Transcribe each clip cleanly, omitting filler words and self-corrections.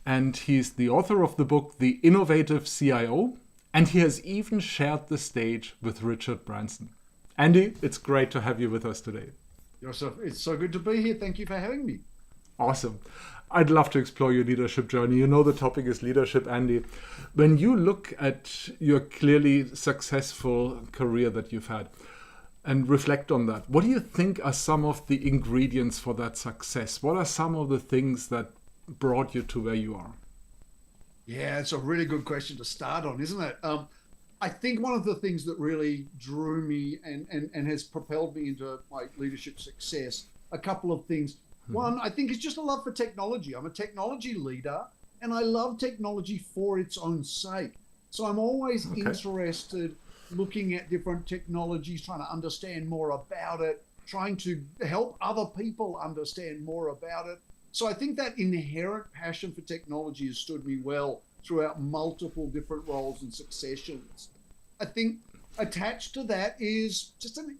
and he's the author of the book, The Innovative CIO, and he has even shared the stage with Richard Branson. Andy, it's great to have you with us today. It's so good to be here. Thank you for having me. Awesome. I'd love to explore your leadership journey. You know the topic is leadership, Andy. When you look at your clearly successful career that you've had and reflect on that, what do you think are some of the ingredients for that success? What are some of the things that brought you to where you are? Yeah, it's a really good question to start on, isn't it? I think one of the things that really drew me and has propelled me into my leadership success, a couple of things. One, I think it's just a love for technology. I'm a technology leader and I love technology for its own sake. So I'm always interested looking at different technologies, trying to understand more about it, trying to help other people understand more about it. So I think that inherent passion for technology has stood me well throughout multiple different roles and successions. I think attached to that is just an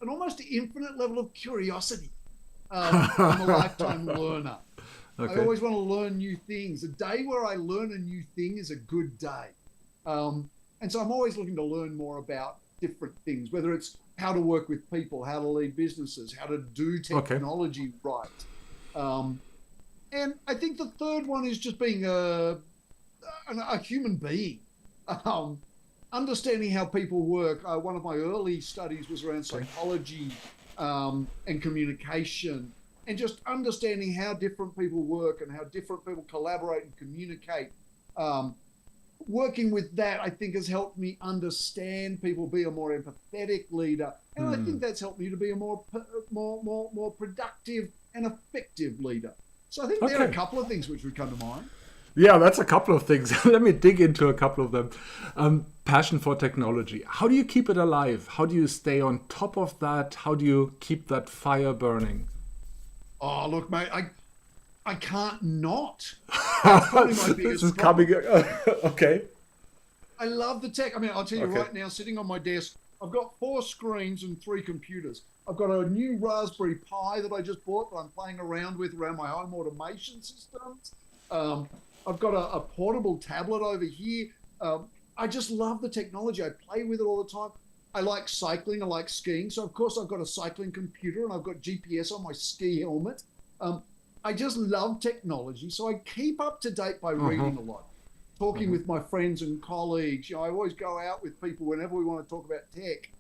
almost infinite level of curiosity. I'm a lifetime learner. I always want to learn new things. A day where I learn a new thing is a good day. And so I'm always looking to learn more about different things, whether it's how to work with people, how to lead businesses, how to do technology right. And I think the third one is just being a human being, understanding how people work. One of my early studies was around psychology and communication, and just understanding how different people work and how different people collaborate and communicate. Working with that, I think, has helped me understand people, be a more empathetic leader, and I think that's helped me to be a more productive and effective leader. So I think there are a couple of things which would come to mind. Yeah, that's a couple of things. Let me dig into a couple of them. Passion for technology. How do you keep it alive? How do you stay on top of that? How do you keep that fire burning? Oh, look, mate, I can't not. This is coming. Okay. I love the tech. I mean, I'll tell you right now, sitting on my desk, I've got 4 screens and 3 computers. I've got a new Raspberry Pi that I just bought that I'm playing around with around my home automation systems. I've got a portable tablet over here. I just love the technology. I play with it all the time. I like cycling. I like skiing. So, of course, I've got a cycling computer and I've got GPS on my ski helmet. I just love technology. So I keep up to date by reading a lot, talking with my friends and colleagues. You know, I always go out with people whenever we want to talk about tech.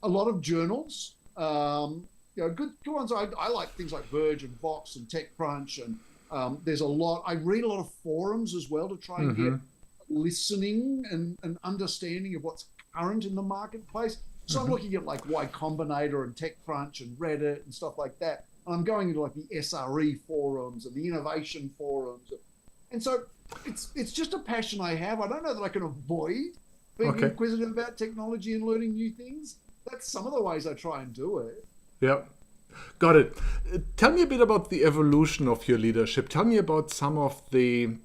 A lot of journals, good ones. I like things like Verge and Vox and TechCrunch, and there's a lot. I read a lot of forums as well to try and get listening and understanding of what's current in the marketplace. So I'm looking at like Y Combinator and TechCrunch and Reddit and stuff like that. And I'm going into like the SRE forums and the innovation forums. And so it's just a passion I have. I don't know that I can avoid being inquisitive about technology and learning new things. That's some of the ways I try and do it. Yeah, got it. Tell me a bit about the evolution of your leadership. Tell me about some of the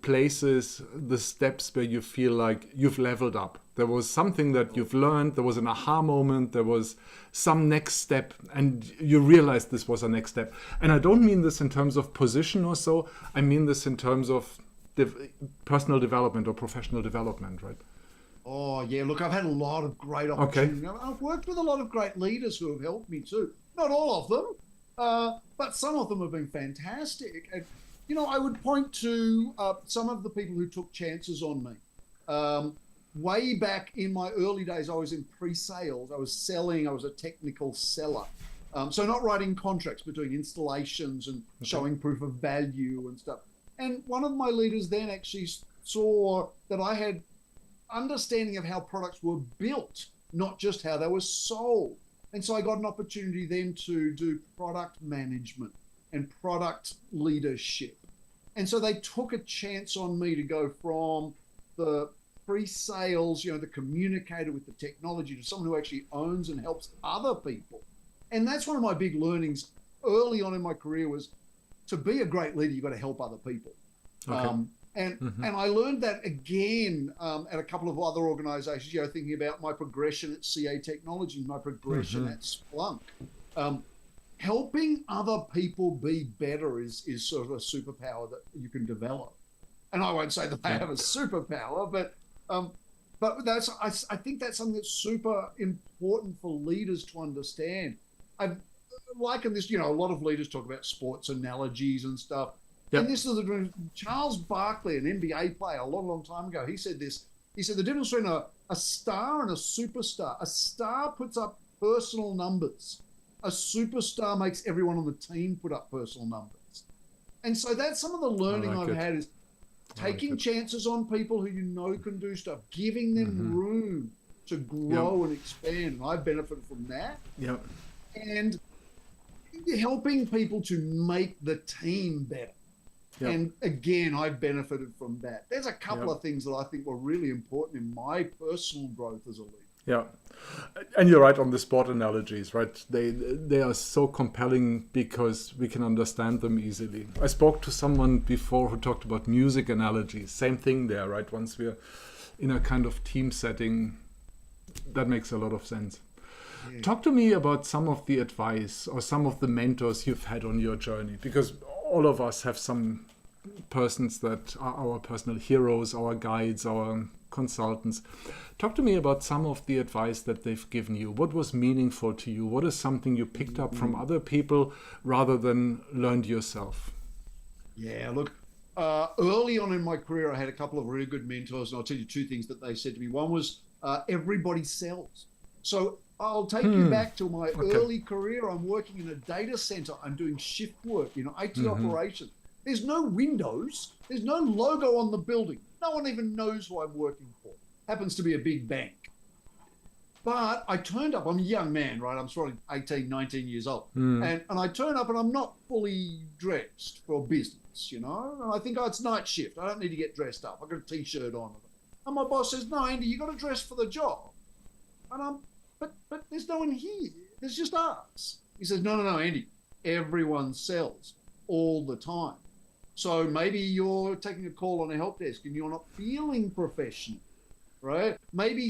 places, the steps where you feel like you've leveled up. There was something that you've learned. There was an aha moment. There was some next step, and you realized this was a next step. And I don't mean this in terms of position or so. I mean this in terms of personal development or professional development, right? Oh, yeah. Look, I've had a lot of great opportunities. I've worked with a lot of great leaders who have helped me too. Not all of them, but some of them have been fantastic. And, you know, I would point to some of the people who took chances on me. Way back in my early days, I was in pre-sales. I was selling. I was a technical seller. So not writing contracts, but doing installations and showing proof of value and stuff. And one of my leaders then actually saw that I had understanding of how products were built, not just how they were sold. And so I got an opportunity then to do product management and product leadership. And so they took a chance on me to go from the pre-sales, the communicator with the technology, to someone who actually owns and helps other people. And that's one of my big learnings early on in my career was to be a great leader, you've got to help other people. And I learned that again at a couple of other organizations, thinking about my progression at CA Technology, my progression at Splunk. helping other people be better is sort of a superpower that you can develop. And I won't say that they have a superpower, but that's I think that's something that's super important for leaders to understand. I've likened this, a lot of leaders talk about sports analogies and stuff. Yep. And this is Charles Barkley, an NBA player, a long, long time ago. He said this. He said the difference between a star and a superstar. A star puts up personal numbers. A superstar makes everyone on the team put up personal numbers. And so that's some of the learning I've had is taking chances on people who can do stuff, giving them room to grow and expand. And I've benefited from that. Yep. And helping people to make the team better. Yep. And again, I've benefited from that. There's a couple of things that I think were really important in my personal growth as a leader. Yeah, and you're right on the sport analogies, right? They are so compelling because we can understand them easily. I spoke to someone before who talked about music analogies. Same thing there, right? Once we're in a kind of team setting, that makes a lot of sense. Yeah. Talk to me about some of the advice or some of the mentors you've had on your journey, because all of us have some persons that are our personal heroes, our guides, our consultants. Talk to me about some of the advice that they've given you. What was meaningful to you? What is something you picked up from other people rather than learned yourself? Yeah, look, early on in my career, I had a couple of really good mentors, and I'll tell you two things that they said to me. One was, everybody sells. So I'll take you back to my early career. I'm working in a data center. I'm doing shift work, IT operations. There's no windows. There's no logo on the building. No one even knows who I'm working for. Happens to be a big bank. But I turned up. I'm a young man, right? I'm sort of 18, 19 years old. And I turn up and I'm not fully dressed for business, And I think, it's night shift. I don't need to get dressed up. I've got a T-shirt on. And my boss says, no, Andy, you got to dress for the job. And but there's no one here. There's just us. He says, no, Andy. Everyone sells all the time. So maybe you're taking a call on a help desk and you're not feeling professional, right? Maybe a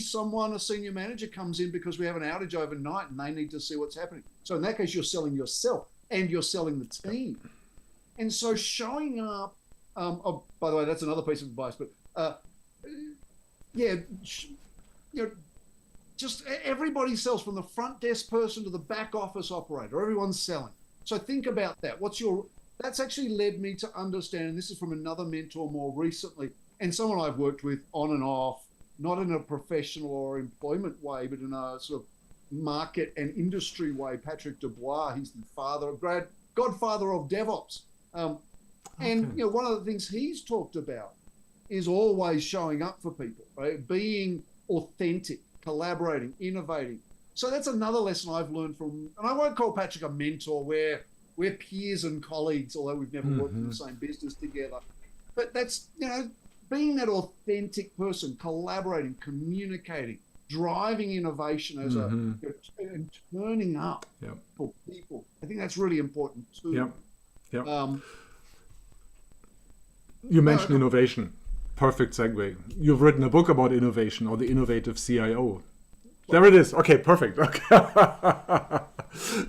senior manager comes in because we have an outage overnight and they need to see what's happening. So in that case, you're selling yourself and you're selling the team. And so showing up, by the way, that's another piece of advice, but just everybody sells, from the front desk person to the back office operator. Everyone's selling. So think about that. That's actually led me to understand, and this is from another mentor more recently, and someone I've worked with on and off, not in a professional or employment way, but in a sort of market and industry way, Patrick Dubois. He's the godfather of DevOps. And one of the things he's talked about is always showing up for people, right? Being authentic, collaborating, innovating. So that's another lesson I've learned from, and I won't call Patrick a mentor, we're peers and colleagues, although we've never worked in the same business together. But that's, being that authentic person, collaborating, communicating, driving innovation as and turning up for people. I think that's really important too. You mentioned innovation. Perfect segue. You've written a book about innovation, or the innovative CIO. There it is. Okay, perfect. Okay.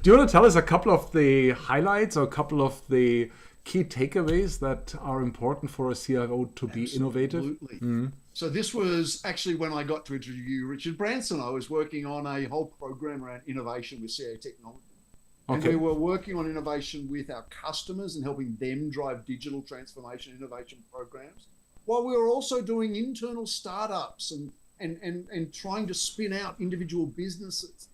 Do you want to tell us a couple of the highlights or a couple of the key takeaways that are important for a CIO to be innovative? Absolutely. So this was actually when I got to interview Richard Branson. I was working on a whole program around innovation with CIO technology. And we were working on innovation with our customers and helping them drive digital transformation innovation programs, while we were also doing internal startups and trying to spin out individual businesses.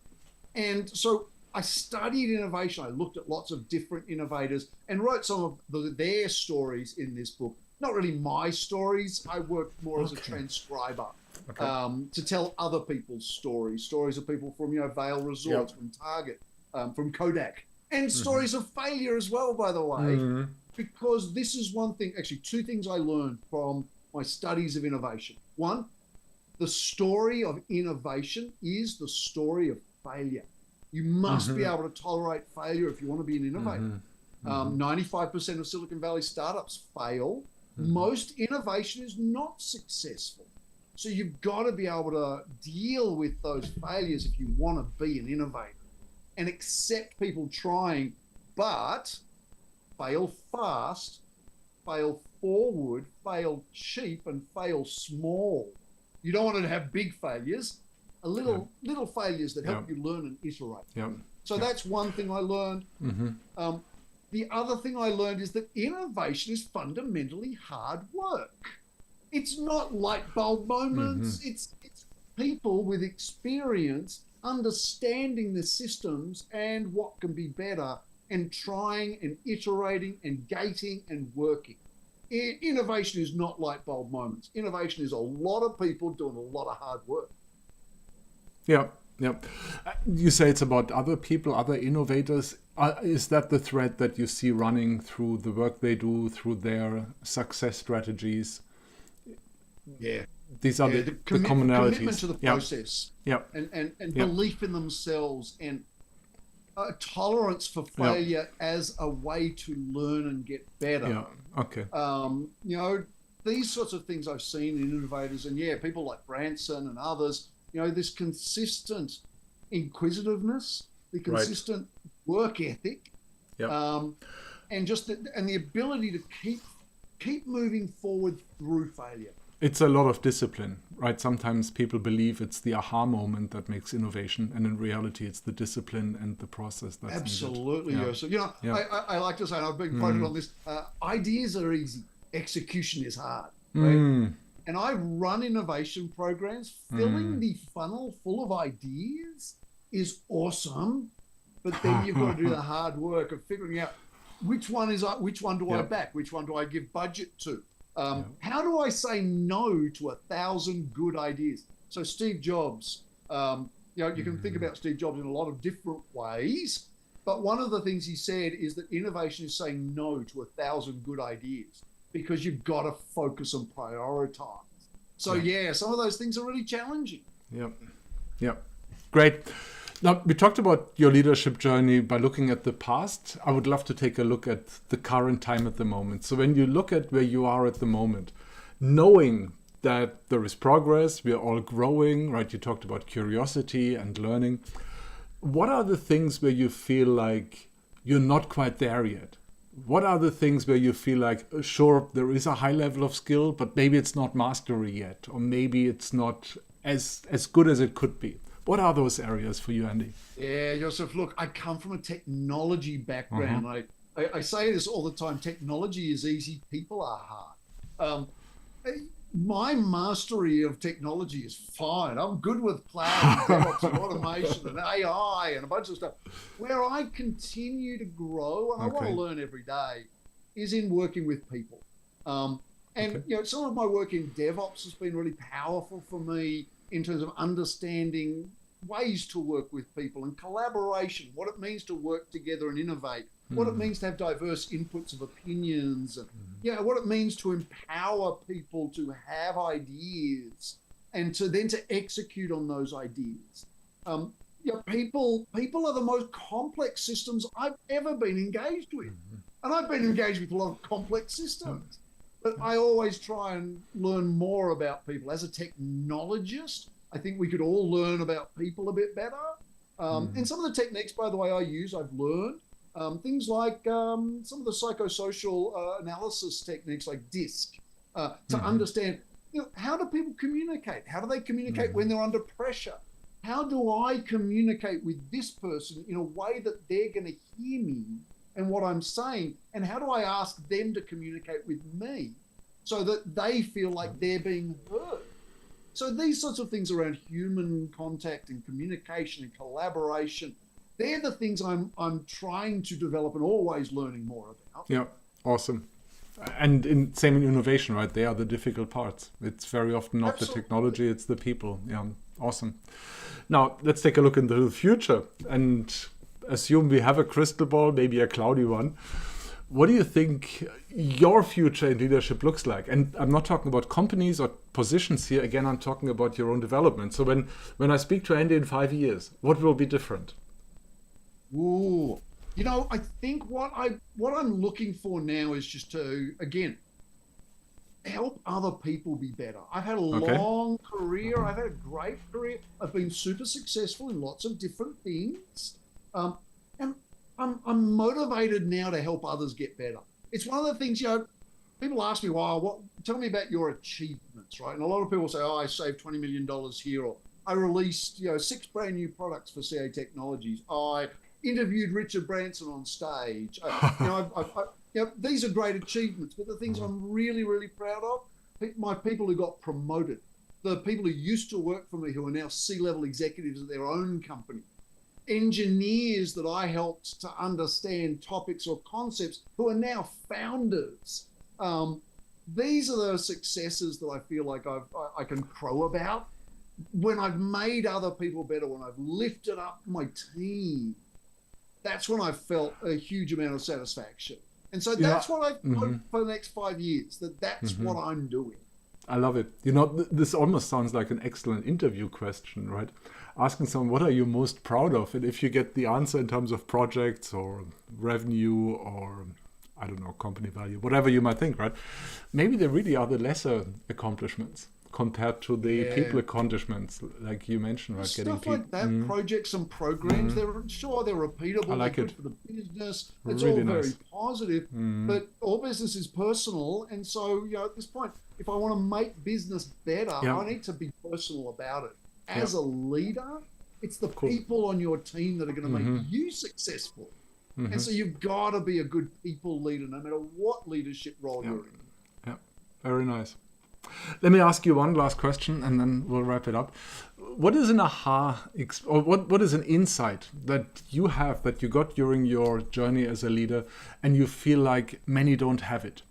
And so I studied innovation. I looked at lots of different innovators and wrote some of their stories in this book. Not really my stories. I worked more as a transcriber to tell other people's stories of people from, Vail Resorts, from Target, from Kodak, and stories of failure as well, by the way, because this is one thing, actually two things I learned from my studies of innovation. One, the story of innovation is the story of failure. You must be able to tolerate failure if you want to be an innovator. 95% of Silicon Valley startups fail. Most innovation is not successful. So you've got to be able to deal with those failures if you want to be an innovator, and accept people trying but fail fast, fail forward, fail cheap, and fail small. You don't want to have big failures, little failures that help you learn and iterate. So that's one thing I learned. The other thing I learned is that innovation is fundamentally hard work. It's not light bulb moments. It's people with experience understanding the systems and what can be better, and trying and iterating and gating and working. Innovation is not light bulb moments. Innovation is a lot of people doing a lot of hard work. Yeah. You say it's about other people, other innovators. Is that the thread that you see running through the work they do, through their success strategies? Yeah. These are the commonalities. Commitment to the process. And belief in themselves, and tolerance for failure as a way to learn and get better. These sorts of things I've seen in innovators, and people like Branson and others, this consistent inquisitiveness, the consistent work ethic, and just the ability to keep moving forward through failure. It's a lot of discipline, right? Sometimes people believe it's the aha moment that makes innovation, and in reality, it's the discipline and the process that's absolutely needed. Joseph. I like to say, and I've been quoted on this, ideas are easy, execution is hard, right? And I run innovation programs. Filling the funnel full of ideas is awesome, but then you've got to do the hard work of figuring out which one do I back, which one do I give budget to. How do I say no to 1,000 good ideas? So Steve Jobs, you can think about Steve Jobs in a lot of different ways, but one of the things he said is that innovation is saying no to 1,000 good ideas, because you've got to focus and prioritize. So some of those things are really challenging. Great. Now, we talked about your leadership journey by looking at the past. I would love to take a look at the current time at the moment. So when you look at where you are at the moment, knowing that there is progress, we are all growing, right? You talked about curiosity and learning. What are the things where you feel like you're not quite there yet? What are the things where you feel like, sure, there is a high level of skill, but maybe it's not mastery yet, or maybe it's not as good as it could be? What are those areas for you, Andy? Yeah, Joseph, look, I come from a technology background. I say this all the time, technology is easy, people are hard. My mastery of technology is fine. I'm good with cloud and DevOps and automation and AI and a bunch of stuff. Where I continue to grow, and I want to learn every day, is in working with people. Some of my work in DevOps has been really powerful for me in terms of understanding ways to work with people and collaboration, what it means to work together and innovate, what it means to have diverse inputs of opinions, and what it means to empower people to have ideas and to execute on those ideas. People are the most complex systems I've ever been engaged with. And I've been engaged with a lot of complex systems. But I always try and learn more about people. As a technologist, I think we could all learn about people a bit better. And some of the techniques, by the way, I've learned. Things like some of the psychosocial analysis techniques like DISC, to understand, how do people communicate? How do they communicate when they're under pressure? How do I communicate with this person in a way that they're going to hear me and what I'm saying? And how do I ask them to communicate with me so that they feel like they're being heard? So these sorts of things around human contact and communication and collaboration, they're the things I'm trying to develop and always learning more about. Yeah, awesome. And same in innovation, right? They are the difficult parts. It's very often not the technology, it's the people. Yeah, awesome. Now, let's take a look into the future and assume we have a crystal ball, maybe a cloudy one. What do you think your future in leadership looks like? And I'm not talking about companies or positions here. Again, I'm talking about your own development. So when I speak to Andy in 5 years, what will be different? Ooh, I think what I'm looking for now is just to, again, help other people be better. I've had a long career. I've had a great career. I've been super successful in lots of different things. And I'm motivated now to help others get better. It's one of the things, people ask me, tell me about your achievements, right? And a lot of people say, I saved $20 million here, or I released, 6 brand new products for CA Technologies. I interviewed Richard Branson on stage. These are great achievements, but the things I'm really, really proud of, my people who got promoted, the people who used to work for me who are now C-level executives at their own company, engineers that I helped to understand topics or concepts who are now founders. These are the successes that I feel like I can crow about. When I've made other people better, when I've lifted up my team, that's when I felt a huge amount of satisfaction. And so that's what I hope for the next 5 years, that's what I'm doing. I love it. This almost sounds like an excellent interview question, right? Asking someone, what are you most proud of? And if you get the answer in terms of projects or revenue or, I don't know, company value, whatever you might think, right? Maybe there really are the lesser accomplishments compared to the people accomplishments, like you mentioned, right? Stuff like that, projects and programs, they're repeatable, I like they're it. good for the business. It's Really all very nice. positive, but all business is personal. And so, at this point, if I want to make business better, I need to be personal about it. As a leader, it's the people on your team that are going to make you successful. And so you've got to be a good people leader, no matter what leadership role you're in. Yeah, very nice. Let me ask you one last question, and then we'll wrap it up. What is an or what is an insight that you have, that you got during your journey as a leader, and you feel like many don't have it?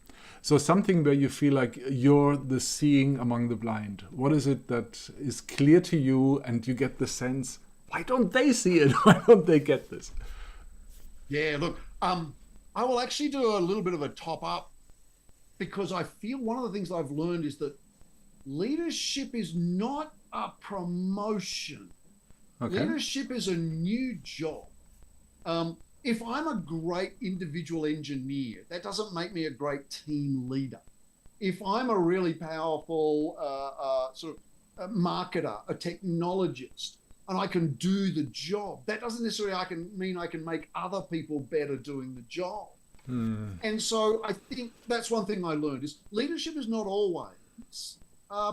So something where you feel like you're the seeing among the blind. What is it that is clear to you, and you get the sense, why don't they see it? Why don't they get this? Yeah, look, I will actually do a little bit of a top up, because I feel one of the things I've learned is that leadership is not a promotion. Okay. Leadership is a new job. If I'm a great individual engineer, that doesn't make me a great team leader. If I'm a really powerful marketer, a technologist, and I can do the job, that doesn't necessarily mean I can make other people better doing the job. And so I think that's one thing I learned is leadership is not always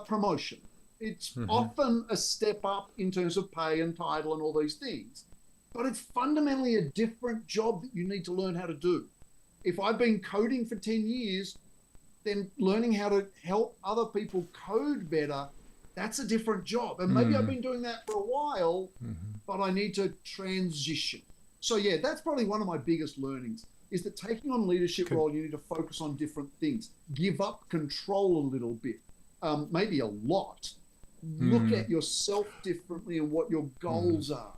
promotion. It's often a step up in terms of pay and title and all these things, but it's fundamentally a different job that you need to learn how to do. If I've been coding for 10 years, then learning how to help other people code better, that's a different job. And maybe I've been doing that for a while, but I need to transition. So yeah, that's probably one of my biggest learnings, is that taking on leadership role, you need to focus on different things. Give up control a little bit, maybe a lot. Look at yourself differently and what your goals are,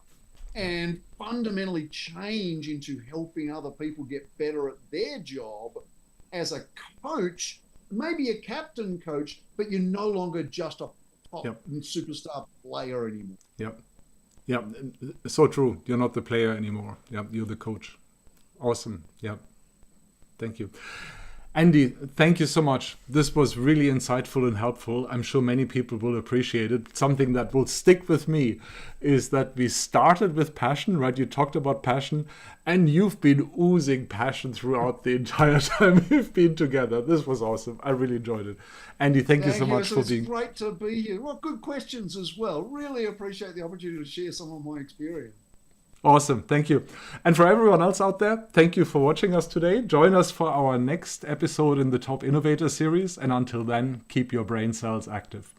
and fundamentally change into helping other people get better at their job as a coach, maybe a captain coach, but you're no longer just a top superstar player anymore. Yep. So true. You're not the player anymore. Yep. You're the coach. Awesome. Yeah. Thank you. Andi, thank you so much. This was really insightful and helpful. I'm sure many people will appreciate it. Something that will stick with me is that we started with passion, right? You talked about passion, and you've been oozing passion throughout the entire time we've been together. This was awesome. I really enjoyed it. Andi, thank you so much for being... It's great to be here. Well, good questions as well. Really appreciate the opportunity to share some of my experience. Awesome. Thank you. And for everyone else out there, thank you for watching us today. Join us for our next episode in the Top Innovator series. And until then, keep your brain cells active.